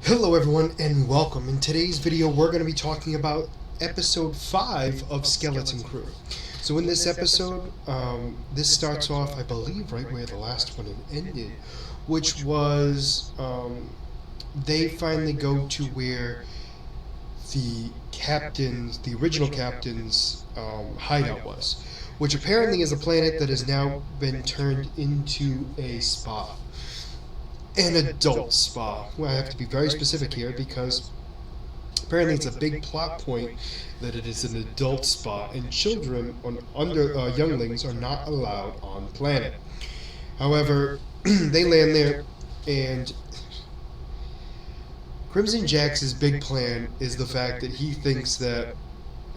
Hello everyone and welcome. In today's video we're going to be talking about episode 5 of Skeleton Crew. So in this episode, this starts off I believe right where the last one had ended, which was they finally go to where the original captain's hideout was, which apparently is a planet that has now been turned into a spa. An adult spa. Well, I have to be very specific here because apparently it's a big plot point that it is an adult spa and children younglings are not allowed on planet. However, they land there and Crimson Jax's big plan is the fact that he thinks that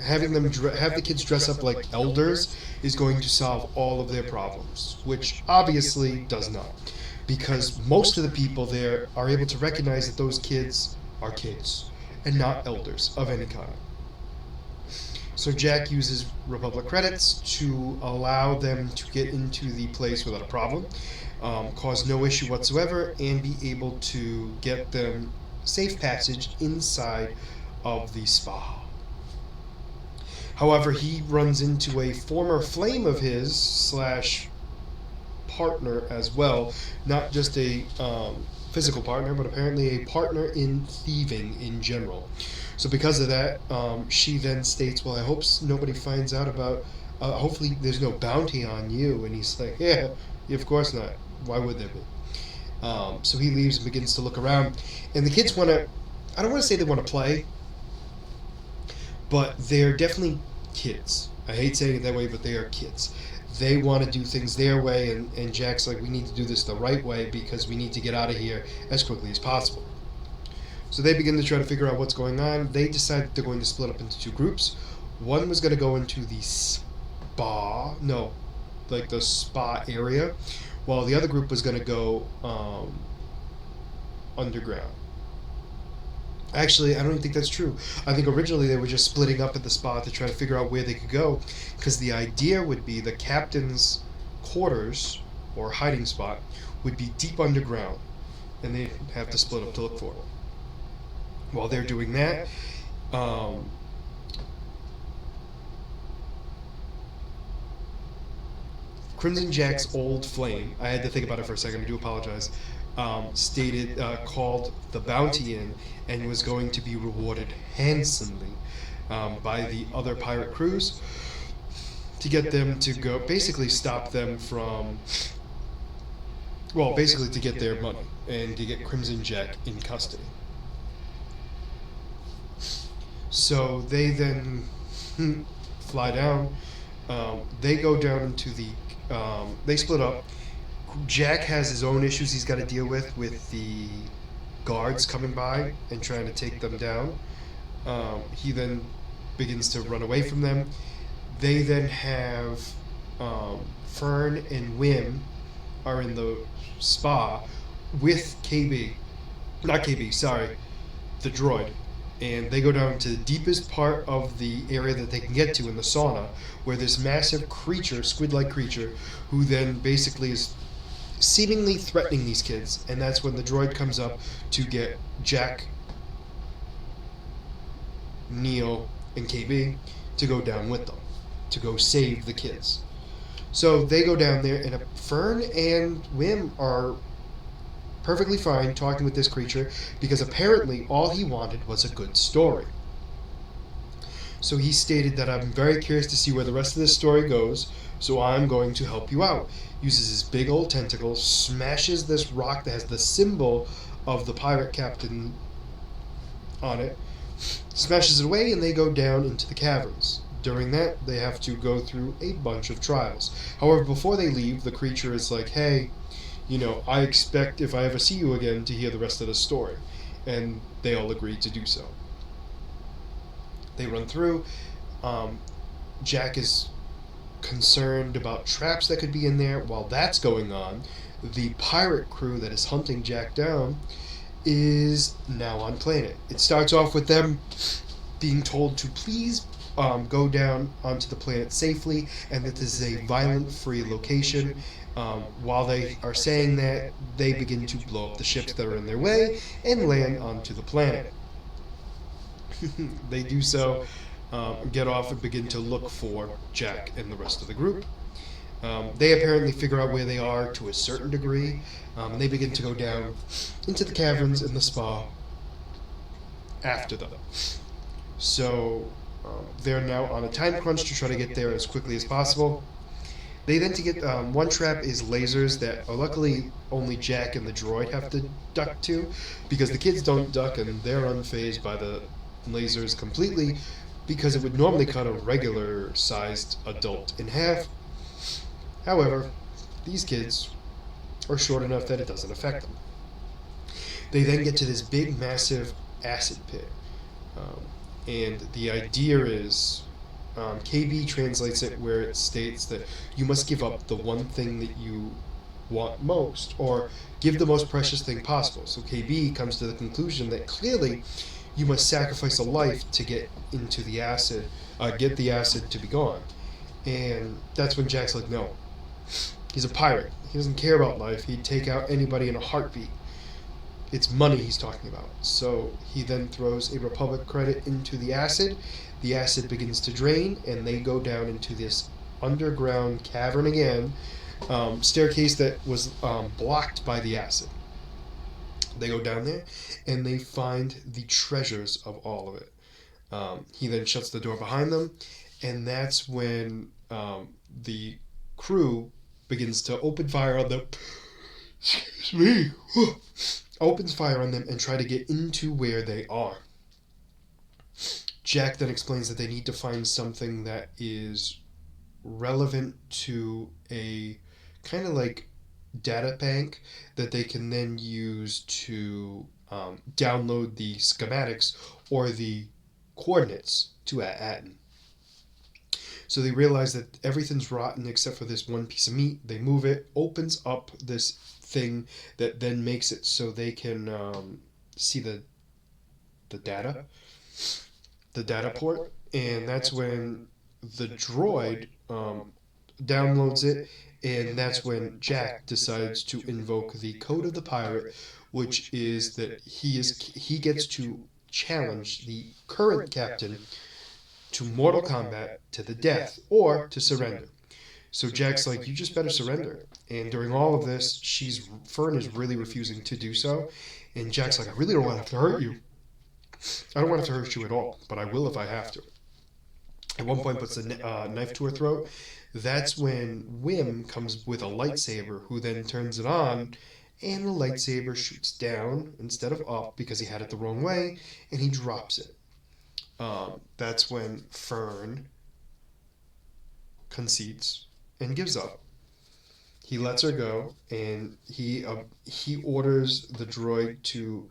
having them have the kids dress up like elders is going to solve all of their problems, which obviously does not, because most of the people there are able to recognize that those kids are kids and not elders of any kind. So Jack uses Republic credits to allow them to get into the place without a problem, cause no issue whatsoever, and be able to get them safe passage inside of the spa. However, he runs into a former flame of his slash partner as well, not just a physical partner, but apparently a partner in thieving in general. So because of that, she then states, "Well, I hope nobody finds out about. Hopefully, there's no bounty on you." And he's like, "Yeah, of course not. Why would there be?" So he leaves and begins to look around, and the kids want to. I don't want to say they want to play, but they're definitely kids. I hate saying it that way, but they are kids. They want to do things their way, and Jack's like, we need to do this the right way because we need to get out of here as quickly as possible. So they begin to try to figure out what's going on. They decide they're going to split up into two groups. One was going to go into the the spa area, while the other group was going to go underground. Actually, I don't even think that's true. I think originally they were just splitting up at the spa to try to figure out where they could go, because the idea would be the captain's quarters, or hiding spot, would be deep underground, and they'd have to split up to look for it. While they're doing that, Crimson Jack's old flame, I had to think about it for a second, I do apologize, called the bounty in and was going to be rewarded handsomely by the other pirate crews to get them to go, basically stop them from, well, basically to get their money and to get Crimson Jack in custody. So they then fly down. They go down into the. They split up. Jack has his own issues he's got to deal with the guards coming by and trying to take them down. He then begins to run away from them. They then have Fern and Wim are in the spa with KB. Not KB, sorry. The droid. And they go down to the deepest part of the area that they can get to in the sauna, where this massive creature, squid-like creature, who then basically is seemingly threatening these kids, and that's when the droid comes up to get Jack, Neo, and KB to go down with them, to go save the kids. So they go down there, and Fern and Wim are perfectly fine talking with this creature because apparently all he wanted was a good story. So he stated that, "I'm very curious to see where the rest of this story goes, so I'm going to help you out." Uses his big old tentacles, smashes this rock that has the symbol of the pirate captain on it, smashes it away, and they go down into the caverns. During that, they have to go through a bunch of trials. However, before they leave, the creature is like, "Hey, I expect if I ever see you again to hear the rest of the story." And they all agree to do so. They run through. Jack is concerned about traps that could be in there. While that's going on, the pirate crew that is hunting Jack down is now on planet. It starts off with them being told to please go down onto the planet safely, and that this is a violent-free location. While they are saying that, they begin to blow up the ships that are in their way and land onto the planet. They do so, get off, and begin to look for Jack and the rest of the group. They apparently figure out where they are to a certain degree, and they begin to go down into the caverns in the spa after them. So they're now on a time crunch to try to get there as quickly as possible. They then to get one trap is lasers that luckily only Jack and the droid have to duck to, because the kids don't duck and they're unfazed by the lasers completely, because it would normally cut a regular sized adult in half. However, these kids are short enough that it doesn't affect them. They then get to this big, massive acid pit. And the idea is, KB translates it where it states that you must give up the one thing that you want most, or give the most precious thing possible. So KB comes to the conclusion that clearly you must sacrifice a life to get into the acid, get the acid to be gone. And that's when Jack's like, no. He's a pirate. He doesn't care about life. He'd take out anybody in a heartbeat. It's money he's talking about. So he then throws a Republic credit into the acid. The acid begins to drain, and they go down into this underground cavern again, staircase that was blocked by the acid. They go down there, and they find the treasures of all of it. He then shuts the door behind them, and that's when the crew begins to open fire on them. Excuse me. Opens fire on them and try to get into where they are. Jack then explains that they need to find something that is relevant to a kind of like data bank that they can then use to download the schematics or the coordinates to Aten. So they realize that everything's rotten except for this one piece of meat. They move it, opens up this thing that then makes it so they can see the data port, and that's when the droid downloads it, and that's when Jack decides to invoke the Code of the Pirate, which is that he gets to challenge the current captain to mortal combat, to the death, or to surrender. So Jack's like, you just better surrender. And during all of this, Fern is really refusing to do so. And Jack's like, I really don't want to have to hurt you. I don't want to have to hurt you at all, but I will if I have to. At one point, puts a knife to her throat. That's when Wim comes with a lightsaber, who then turns it on, and the lightsaber shoots down instead of up because he had it the wrong way, and he drops it. That's when Fern concedes and gives up. He lets her go, and he orders the droid to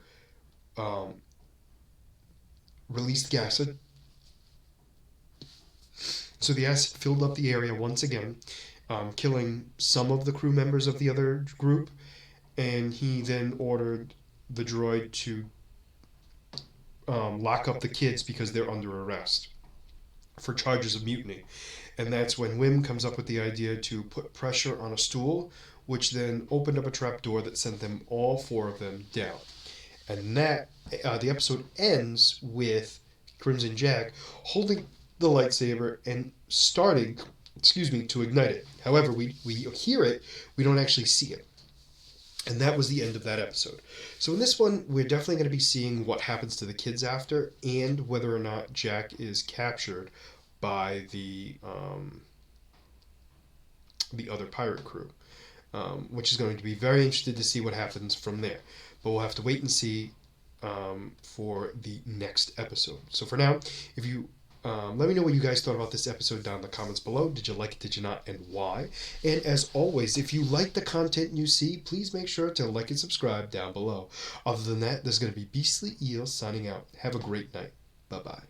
release the acid. So the acid filled up the area once again, killing some of the crew members of the other group, and he then ordered the droid to lock up the kids because they're under arrest for charges of mutiny. And that's when Wim comes up with the idea to put pressure on a stool, which then opened up a trap door that sent them, all four of them, down. And that the episode ends with Crimson Jack holding the lightsaber and starting, to ignite it. However, we hear it, we don't actually see it. And that was the end of that episode. So in this one, we're definitely going to be seeing what happens to the kids after, and whether or not Jack is captured by the other pirate crew, which is going to be very interested to see what happens from there. But we'll have to wait and see for the next episode. So for now, if you let me know what you guys thought about this episode down in the comments below. Did you like it? Did you not? And why? And as always, if you like the content you see, please make sure to like and subscribe down below. Other than that, there's going to be Beastly Eel signing out. Have a great night. Bye-bye.